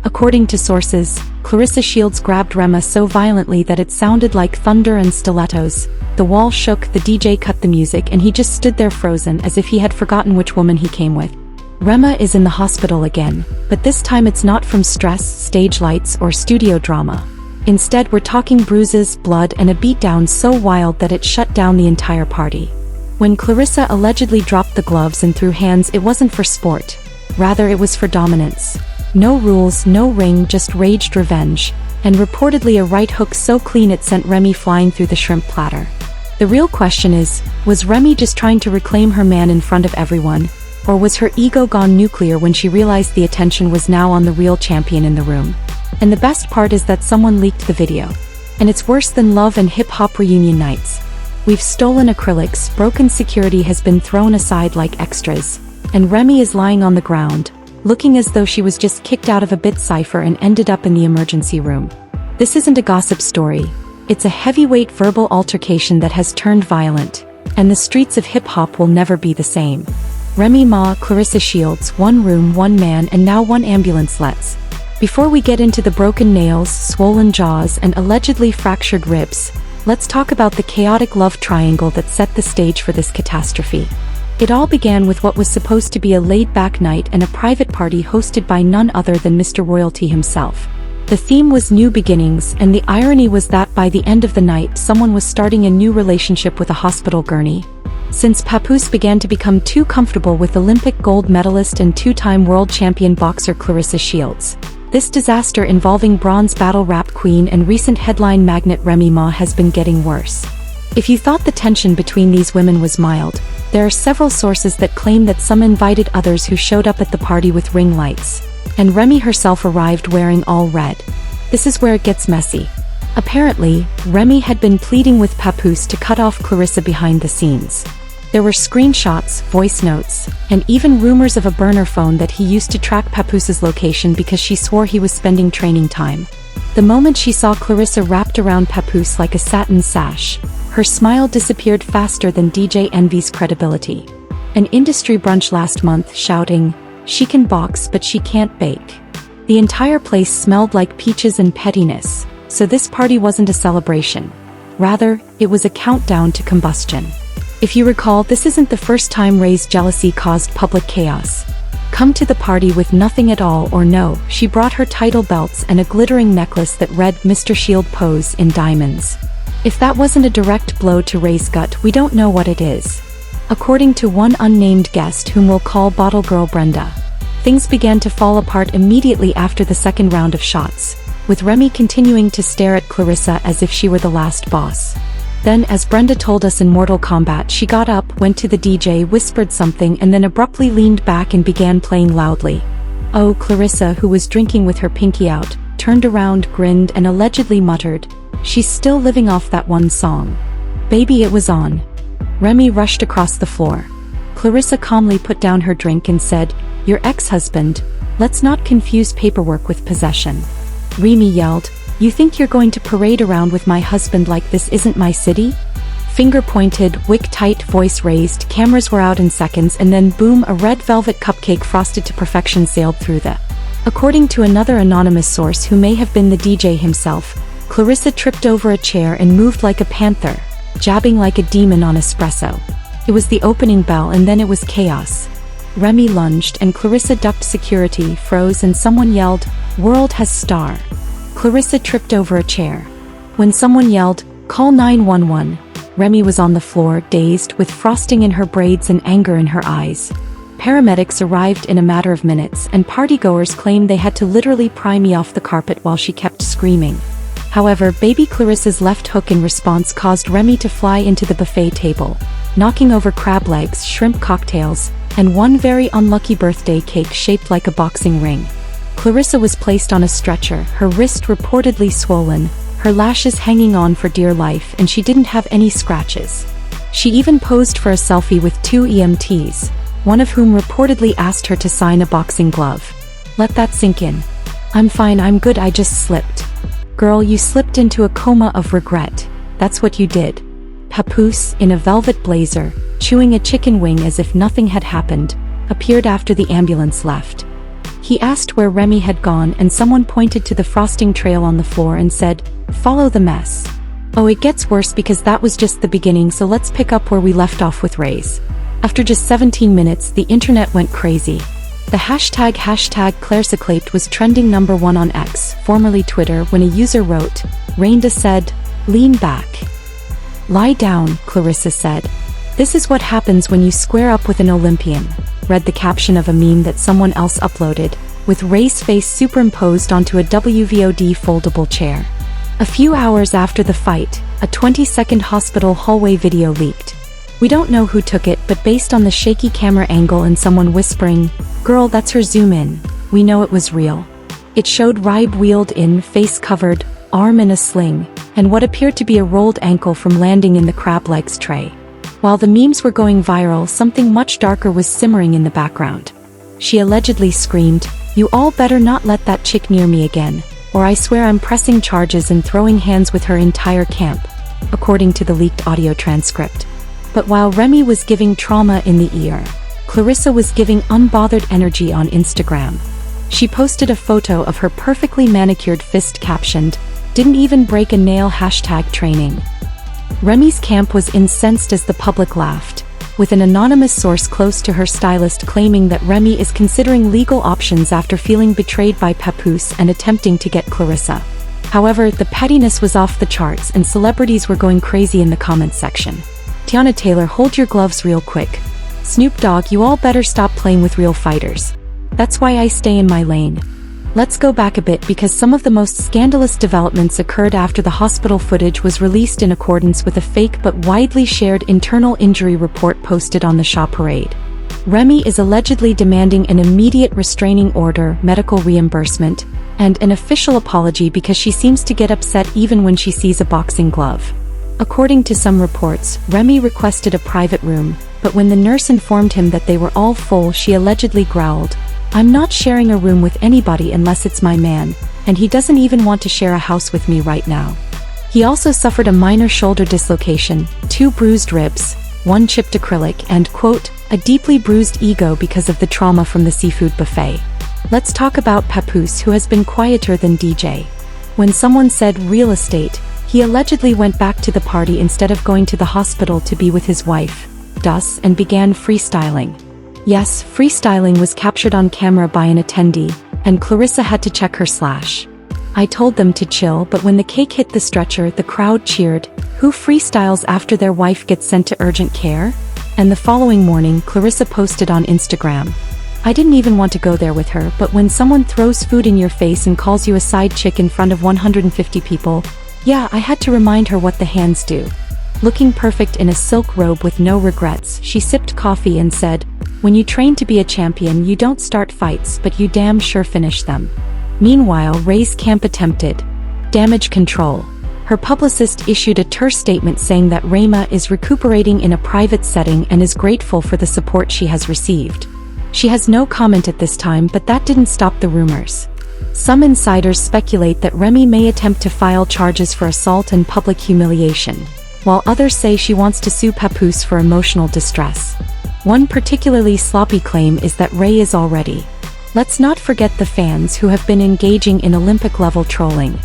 According to sources, Claressa Shields grabbed Remy so violently that it sounded like thunder and stilettos. The wall shook, the DJ cut the music, and he just stood there frozen as if he had forgotten which woman he came with. Remy is in the hospital again, but this time it's not from stress, stage lights, or studio drama. Instead, we're talking bruises, blood, and a beatdown so wild that it shut down the entire party. When Claressa allegedly dropped the gloves and threw hands, it wasn't for sport. Rather, it was for dominance. No rules, no ring, just raged revenge, and reportedly a right hook so clean it sent Remy flying through the shrimp platter. The real question is, was Remy just trying to reclaim her man in front of everyone, or was her ego gone nuclear when she realized the attention was now on the real champion in the room? And the best part is that someone leaked the video. And it's worse than love and hip-hop reunion nights. We've stolen acrylics, broken security has been thrown aside like extras, and Remy is lying on the ground, looking as though she was just kicked out of a bit cipher and ended up in the emergency room. This isn't a gossip story. It's a heavyweight verbal altercation that has turned violent, and the streets of hip-hop will never be the same. Remy Ma, Claressa Shields, one room, one man, and now one ambulance. Before we get into the broken nails, swollen jaws, and allegedly fractured ribs, let's talk about the chaotic love triangle that set the stage for this catastrophe. It all began with what was supposed to be a laid-back night and a private party hosted by none other than Mr. Royalty himself. The theme was new beginnings, and the irony was that by the end of the night someone was starting a new relationship with a hospital gurney. Since Papoose began to become too comfortable with Olympic gold medalist and two-time world champion boxer Claressa Shields. This disaster involving bronze battle rap queen and recent headline magnate Remy Ma has been getting worse. If you thought the tension between these women was mild, there are several sources that claim that some invited others who showed up at the party with ring lights, and Remy herself arrived wearing all red. This is where it gets messy. Apparently, Remy had been pleading with Papoose to cut off Claressa behind the scenes. There were screenshots, voice notes, and even rumors of a burner phone that he used to track Papoose's location because she swore he was spending training time. The moment she saw Claressa wrapped around Papoose like a satin sash, her smile disappeared faster than DJ Envy's credibility. An industry brunch last month shouting, "She can box but she can't bake." The entire place smelled like peaches and pettiness, so this party wasn't a celebration. Rather, it was a countdown to combustion. If you recall, this isn't the first time Ray's jealousy caused public chaos. Come to the party with nothing at all, or no, she brought her title belts and a glittering necklace that read Mr. Shield Pose in diamonds. If that wasn't a direct blow to Ray's gut, we don't know what it is. According to one unnamed guest whom we'll call Bottle Girl Brenda, things began to fall apart immediately after the second round of shots, with Remy continuing to stare at Claressa as if she were the last boss. Then, as Brenda told us in Mortal Kombat, she got up, went to the DJ, whispered something, and then abruptly leaned back and began playing loudly. Oh, Claressa, who was drinking with her pinky out, turned around, grinned, and allegedly muttered, "She's still living off that one song. Baby, it was on." Remy rushed across the floor. Claressa calmly put down her drink and said, "Your ex-husband. Let's not confuse paperwork with possession." Remy yelled, "You think you're going to parade around with my husband like this isn't my city?" Finger pointed, wick tight, voice raised, cameras were out in seconds, and then boom, a red velvet cupcake frosted to perfection sailed through the. According to another anonymous source who may have been the DJ himself, Claressa tripped over a chair and moved like a panther, jabbing like a demon on espresso. It was the opening bell, and then it was chaos. Remy lunged and Claressa ducked, security froze, and someone yelled, "World has star." Claressa tripped over a chair. When someone yelled, "Call 911, Remy was on the floor, dazed, with frosting in her braids and anger in her eyes. Paramedics arrived in a matter of minutes, and partygoers claimed they had to literally pry me off the carpet while she kept screaming. However, baby Claressa's left hook in response caused Remy to fly into the buffet table, knocking over crab legs, shrimp cocktails, and one very unlucky birthday cake shaped like a boxing ring. Claressa was placed on a stretcher, her wrist reportedly swollen, her lashes hanging on for dear life, and she didn't have any scratches. She even posed for a selfie with two EMTs, one of whom reportedly asked her to sign a boxing glove. Let that sink in. "I'm fine, I'm good, I just slipped." Girl, you slipped into a coma of regret. That's what you did. Papoose, in a velvet blazer, chewing a chicken wing as if nothing had happened, appeared after the ambulance left. He asked where Remy had gone and someone pointed to the frosting trail on the floor and said, "Follow the mess." Oh, it gets worse because that was just the beginning, so let's pick up where we left off with Ray's. After just 17 minutes, the internet went crazy. The hashtag Claressa was trending #1 on X, formerly Twitter, when a user wrote, "Rainda said, lean back. Lie down," Claressa said. "This is what happens when you square up with an Olympian," read the caption of a meme that someone else uploaded, with Ray's face superimposed onto a WVOD foldable chair. A few hours after the fight, a 20-second hospital hallway video leaked. We don't know who took it, but based on the shaky camera angle and someone whispering, "Girl, that's her," zoom in, we know it was real. It showed Rybh wheeled in, face covered, arm in a sling, and what appeared to be a rolled ankle from landing in the crab legs tray. While the memes were going viral, something much darker was simmering in the background. She allegedly screamed, "You all better not let that chick near me again, or I swear I'm pressing charges and throwing hands with her entire camp," according to the leaked audio transcript. But while Remy was giving trauma in the ear, Claressa was giving unbothered energy on Instagram. She posted a photo of her perfectly manicured fist captioned, "Didn't even break a nail #training." Remy's camp was incensed as the public laughed, with an anonymous source close to her stylist claiming that Remy is considering legal options after feeling betrayed by Papoose and attempting to get Claressa. However, the pettiness was off the charts and celebrities were going crazy in the comments section. "Tiana Taylor, hold your gloves real quick. Snoop Dogg, you all better stop playing with real fighters. That's why I stay in my lane." Let's go back a bit because some of the most scandalous developments occurred after the hospital footage was released in accordance with a fake but widely shared internal injury report posted on the Shaw Parade. Remy is allegedly demanding an immediate restraining order, medical reimbursement, and an official apology because she seems to get upset even when she sees a boxing glove. According to some reports, Remy requested a private room, but when the nurse informed him that they were all full, she allegedly growled, "I'm not sharing a room with anybody unless it's my man, and he doesn't even want to share a house with me right now." He also suffered a minor shoulder dislocation, 2 bruised ribs, 1 chipped acrylic, and, quote, "a deeply bruised ego because of the trauma from the seafood buffet." Let's talk about Papoose, who has been quieter than DJ. When someone said real estate, he allegedly went back to the party instead of going to the hospital to be with his wife, Dus, and began freestyling. Yes, freestyling was captured on camera by an attendee, and Claressa had to check her slash. "I told them to chill, but when the cake hit the stretcher, the crowd cheered. Who freestyles after their wife gets sent to urgent care?" And the following morning, Claressa posted on Instagram, "I didn't even want to go there with her, but when someone throws food in your face and calls you a side chick in front of 150 people, yeah, I had to remind her what the hands do." Looking perfect in a silk robe with no regrets, she sipped coffee and said, "When you train to be a champion, you don't start fights, but you damn sure finish them." Meanwhile, Ray's camp attempted damage control. Her publicist issued a terse statement saying that Remy is recuperating in a private setting and is grateful for the support she has received. She has no comment at this time, but that didn't stop the rumors. Some insiders speculate that Remy may attempt to file charges for assault and public humiliation, while others say she wants to sue Papoose for emotional distress. One particularly sloppy claim is that Ray is already. Let's not forget the fans who have been engaging in Olympic-level trolling.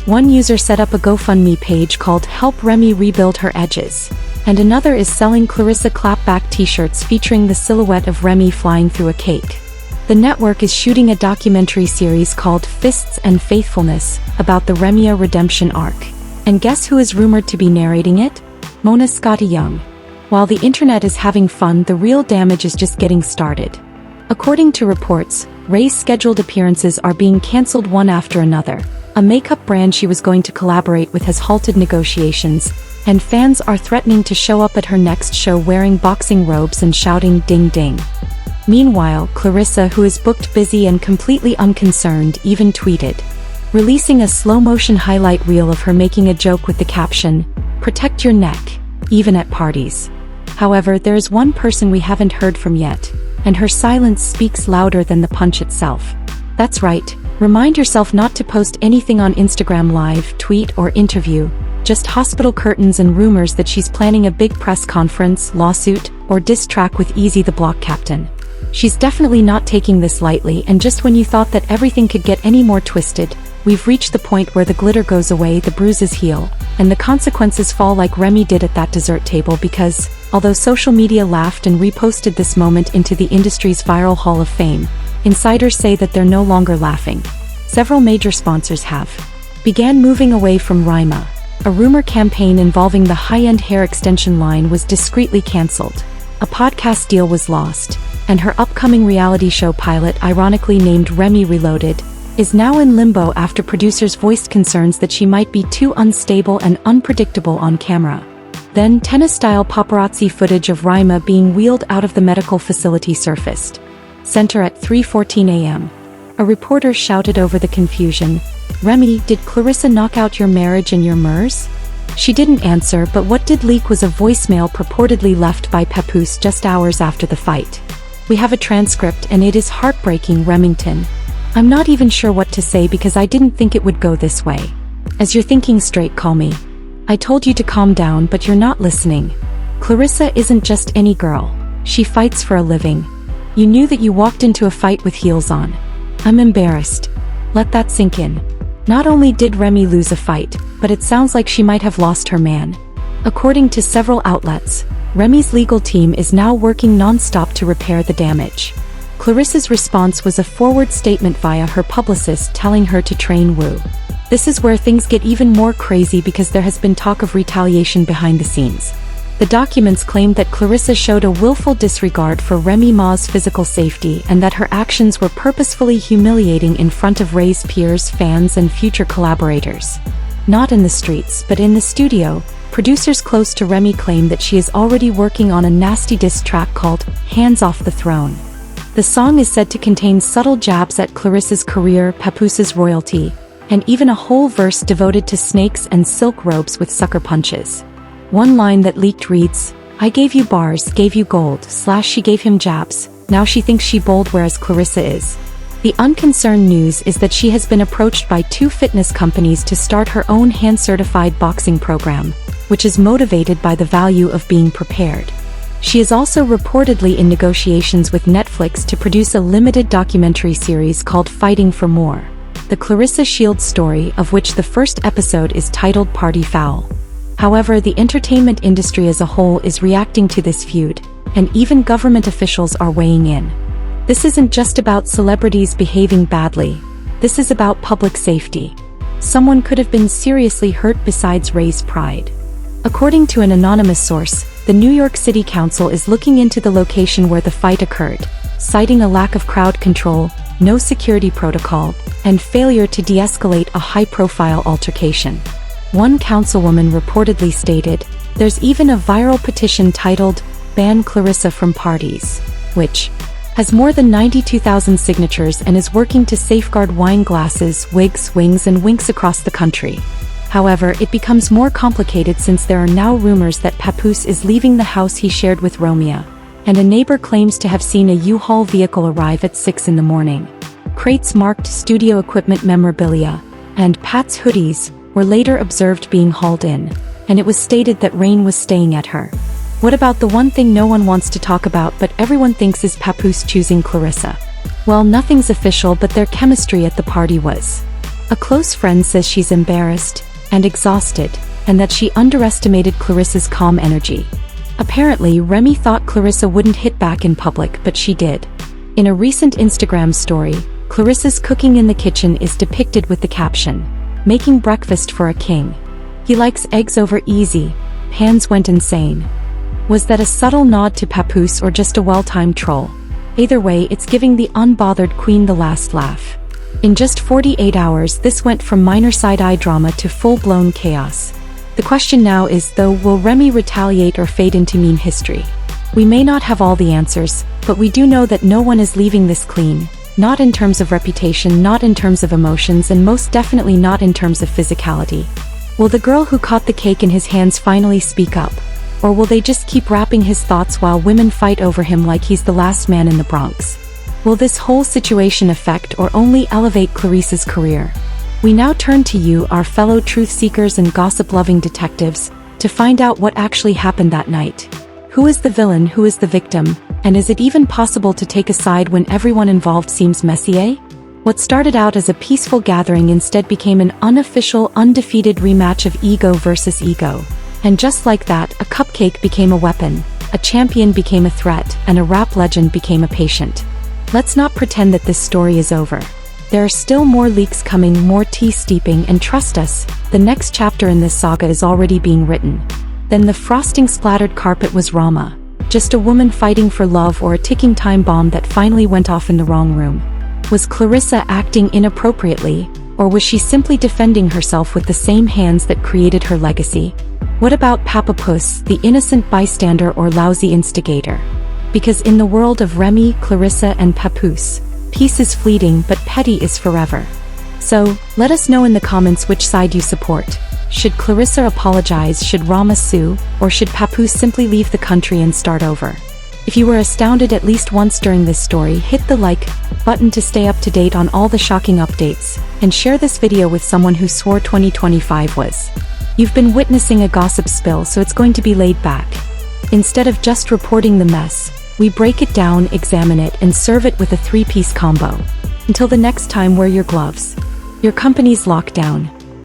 One user set up a GoFundMe page called Help Remy Rebuild Her Edges, and another is selling Claressa clapback t-shirts featuring the silhouette of Remy flying through a cake. The network is shooting a documentary series called Fists and Faithfulness about the Remy redemption arc. And guess who is rumored to be narrating it? Mona Scotty-Young. While the internet is having fun, the real damage is just getting started. According to reports, Ray's scheduled appearances are being cancelled one after another. A makeup brand she was going to collaborate with has halted negotiations, and fans are threatening to show up at her next show wearing boxing robes and shouting "ding ding." Meanwhile, Claressa, who is booked busy and completely unconcerned, even tweeted, releasing a slow-motion highlight reel of her making a joke with the caption, "Protect your neck, even at parties." However, there is one person we haven't heard from yet, and her silence speaks louder than the punch itself. That's right, remind yourself not to post anything on Instagram Live, tweet, or interview, just hospital curtains and rumors that she's planning a big press conference, lawsuit, or diss track with Easy the Block Captain. She's definitely not taking this lightly, and just when you thought that everything could get any more twisted, we've reached the point where the glitter goes away, the bruises heal, and the consequences fall like Remy did at that dessert table because, although social media laughed and reposted this moment into the industry's viral Hall of Fame, insiders say that they're no longer laughing. Several major sponsors began moving away from Remy. A rumor campaign involving the high-end hair extension line was discreetly cancelled. A podcast deal was lost, and her upcoming reality show pilot, ironically named Remy Reloaded, is now in limbo after producers voiced concerns that she might be too unstable and unpredictable on camera. Then tennis-style paparazzi footage of Remy being wheeled out of the medical facility surfaced. Center at 3:14 a.m. A reporter shouted over the confusion, "Remy, did Claressa knock out your marriage and your MERS?" She didn't answer, but what did leak was a voicemail purportedly left by Papoose just hours after the fight. "We have a transcript and it is heartbreaking, Remington. I'm not even sure what to say because I didn't think it would go this way. As you're thinking straight, call me. I told you to calm down, but you're not listening. Claressa isn't just any girl. She fights for a living. You knew that you walked into a fight with heels on. I'm embarrassed. Let that sink in." Not only did Remy lose a fight, but it sounds like she might have lost her man. According to several outlets, Remy's legal team is now working non-stop to repair the damage. Claressa's response was a forward statement via her publicist telling her to train Wu. This is where things get even more crazy because there has been talk of retaliation behind the scenes. The documents claimed that Claressa showed a willful disregard for Remy Ma's physical safety and that her actions were purposefully humiliating in front of Ray's peers, fans, and future collaborators. Not in the streets, but in the studio, producers close to Remy claim that she is already working on a nasty diss track called "Hands Off the Throne." The song is said to contain subtle jabs at Claressa's career, Papoose's royalty, and even a whole verse devoted to snakes and silk robes with sucker punches. One line that leaked reads, "I gave you bars, gave you gold, / she gave him jabs, now she thinks she bold whereas Claressa is." The unconcerned news is that she has been approached by 2 fitness companies to start her own hand-certified boxing program, which is motivated by the value of being prepared. She is also reportedly in negotiations with Netflix to produce a limited documentary series called Fighting for More, the Claressa Shields story, of which the first episode is titled Party Foul. However, the entertainment industry as a whole is reacting to this feud, and even government officials are weighing in. This isn't just about celebrities behaving badly. This is about public safety. Someone could have been seriously hurt besides Ray's pride. According to an anonymous source, the New York City Council is looking into the location where the fight occurred, citing a lack of crowd control, no security protocol, and failure to de-escalate a high-profile altercation. One councilwoman reportedly stated, "There's even a viral petition titled, 'Ban Claressa from Parties,' which has more than 92,000 signatures and is working to safeguard wine glasses, wigs, wings, and winks across the country." However, it becomes more complicated since there are now rumors that Papoose is leaving the house he shared with Romeo, and a neighbor claims to have seen a U-Haul vehicle arrive at 6 in the morning. Crates marked studio equipment memorabilia, and Pat's hoodies were later observed being hauled in, and it was stated that Rain was staying at her. What about the one thing no one wants to talk about but everyone thinks is Papoose choosing Claressa? Well, nothing's official, but their chemistry at the party was. A close friend says she's embarrassed and exhausted, and that she underestimated Claressa's calm energy. Apparently, Remy thought Claressa wouldn't hit back in public, but she did. In a recent Instagram story, Claressa's cooking in the kitchen is depicted with the caption, "Making breakfast for a king. He likes eggs over easy. Pans went insane." Was that a subtle nod to Papoose or just a well-timed troll? Either way, it's giving the unbothered queen the last laugh. In just 48 hours, this went from minor side-eye drama to full-blown chaos. The question now is, though, will Remy retaliate or fade into meme history? We may not have all the answers, but we do know that no one is leaving this clean. Not in terms of reputation, not in terms of emotions, and most definitely not in terms of physicality. Will the girl who caught the cake in his hands finally speak up? Or will they just keep wrapping his thoughts while women fight over him like he's the last man in the Bronx? Will this whole situation affect or only elevate Claressa's career? We now turn to you, our fellow truth-seekers and gossip-loving detectives, to find out what actually happened that night. Who is the villain, who is the victim, and is it even possible to take a side when everyone involved seems messy, eh? What started out as a peaceful gathering instead became an unofficial, undefeated rematch of ego versus ego. And just like that, a cupcake became a weapon, a champion became a threat, and a rap legend became a patient. Let's not pretend that this story is over. There are still more leaks coming, more tea steeping, and trust us, the next chapter in this saga is already being written. Then the frosting-splattered carpet was Rama, just a woman fighting for love or a ticking time bomb that finally went off in the wrong room? Was Claressa acting inappropriately, or was she simply defending herself with the same hands that created her legacy? What about Papa Puss, the innocent bystander or lousy instigator? Because in the world of Remy, Claressa, and Papoose, peace is fleeting but petty is forever. So, let us know in the comments which side you support. Should Claressa apologize, should Rama sue, or should Papoose simply leave the country and start over? If you were astounded at least once during this story, hit the like button to stay up to date on all the shocking updates, and share this video with someone who swore 2025 was. You've been witnessing a gossip spill, so it's going to be laid back. Instead of just reporting the mess, we break it down, examine it, and serve it with a three-piece combo. Until the next time, wear your gloves. Your company's locked down.